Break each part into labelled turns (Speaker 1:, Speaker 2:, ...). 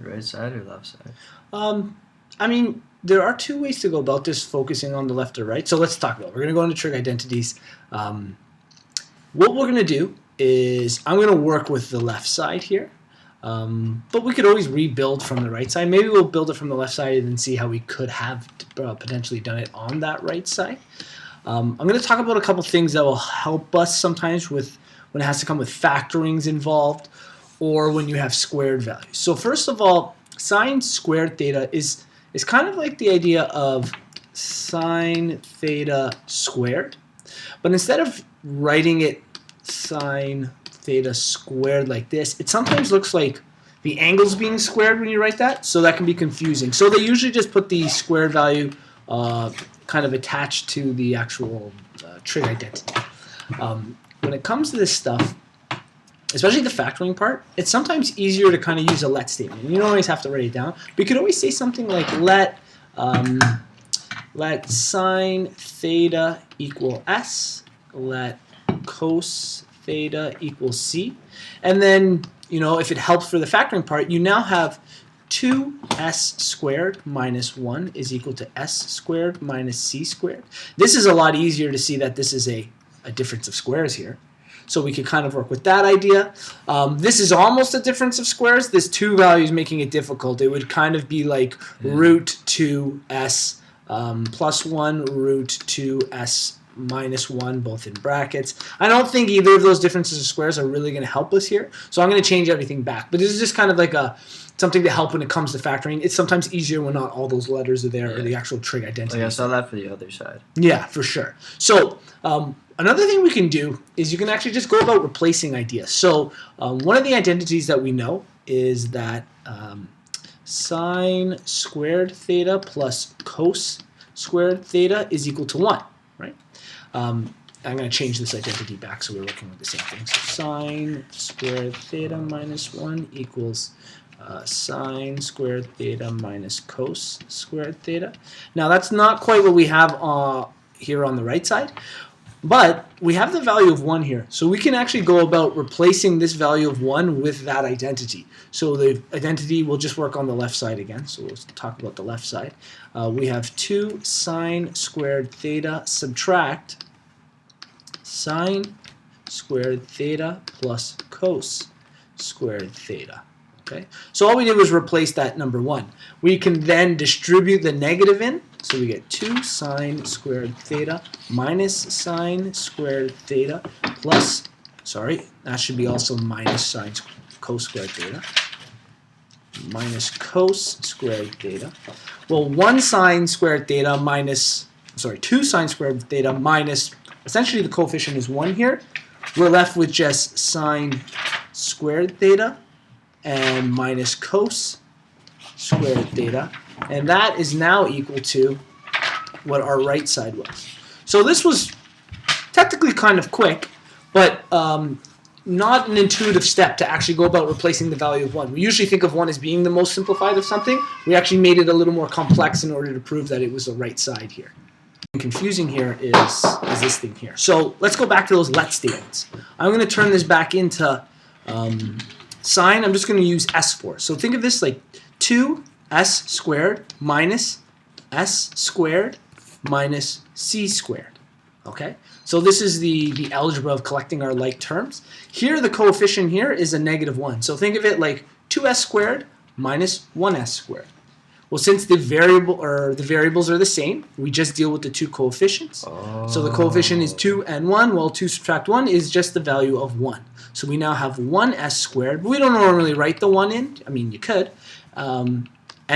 Speaker 1: Right side or left side?
Speaker 2: I mean, there are two ways to go about this, focusing on the left or right. So let's talk about it. We're going to go into trig identities. What we're going to do is I'm going to work with the left side here. But we could always rebuild from the right side. Maybe we'll build it from the left side and then see how we could have potentially done it on that right side. I'm going to talk about a couple things that will help us sometimes with when it has to come with factorings involved or when you have squared values. So first of all, sine squared theta is kind of like the idea of sine theta squared. But instead of writing it sine theta squared like this, it sometimes looks like the angle's being squared when you write that, so that can be confusing. So they usually just put the squared value kind of attached to the actual trig identity. When it comes to this stuff, especially the factoring part, it's sometimes easier to kind of use a let statement. You don't always have to write it down, but you could always say something like let sine theta equal s, let cos theta equals c, and then if it helps for the factoring part, you now have 2s squared minus 1 is equal to s squared minus c squared. This is a lot easier to see that this is a difference of squares here. So we could kind of work with that idea. This is almost a difference of squares. This 2 value is making it difficult. It would kind of be like root 2s plus 1 root 2s minus 1, both in brackets. I don't think either of those differences of squares are really going to help us here, so I'm going to change everything back. But this is just kind of like something to help when it comes to factoring. It's sometimes easier when not all those letters are there or the actual trig identity.
Speaker 1: Oh, yeah, I saw that for the other side.
Speaker 2: Yeah, for sure. So another thing we can do is you can actually just go about replacing ideas. So one of the identities that we know is that sine squared theta plus cos squared theta is equal to 1, right? I'm going to change this identity back so we're working with the same thing. So sine squared theta minus 1 equals sine squared theta minus cos squared theta. Now that's not quite what we have here on the right side, but we have the value of 1 here. So we can actually go about replacing this value of 1 with that identity. So the identity will just work on the left side again. So we'll talk about the left side. We have 2 sine squared theta subtract sine squared theta plus cos squared theta. Okay? So all we did was replace that number 1. We can then distribute the negative in. So we get 2 sine squared theta minus sine squared theta plus, sorry, that should be also minus sine cos squared theta. Minus cos squared theta. Well, 1 sine squared theta minus, sorry, 2 sine squared theta minus, essentially the coefficient is 1 here. We're left with just sine squared theta and minus cos squared theta. And that is now equal to what our right side was. So this was technically kind of quick, but not an intuitive step to actually go about replacing the value of 1. We usually think of 1 as being the most simplified of something. We actually made it a little more complex in order to prove that it was the right side here. Confusing here is this thing here. So let's go back to those let statements. I'm going to turn this back into sine. I'm just going to use s for. So think of this like 2s squared minus s squared minus c squared. Okay? So this is the algebra of collecting our like terms. Here the coefficient here is a negative 1. So think of it like 2s squared minus 1s squared. Well, since the variables are the same, we just deal with the 2 coefficients. Oh. So the coefficient is 2 and 1. Well, 2 subtract 1 is just the value of 1. So we now have 1s squared, but we don't normally write the 1 in. I mean, you could. And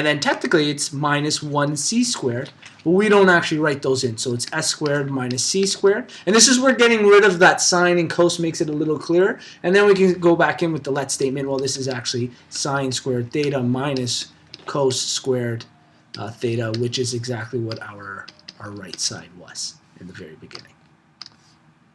Speaker 2: then technically it's minus 1c squared, but we don't actually write those in. So it's s squared minus c squared. And this is where getting rid of that sine and cos makes it a little clearer. And then we can go back in with the let statement. Well, this is actually sine squared theta minus cos squared theta, which is exactly what our right side was in the very beginning.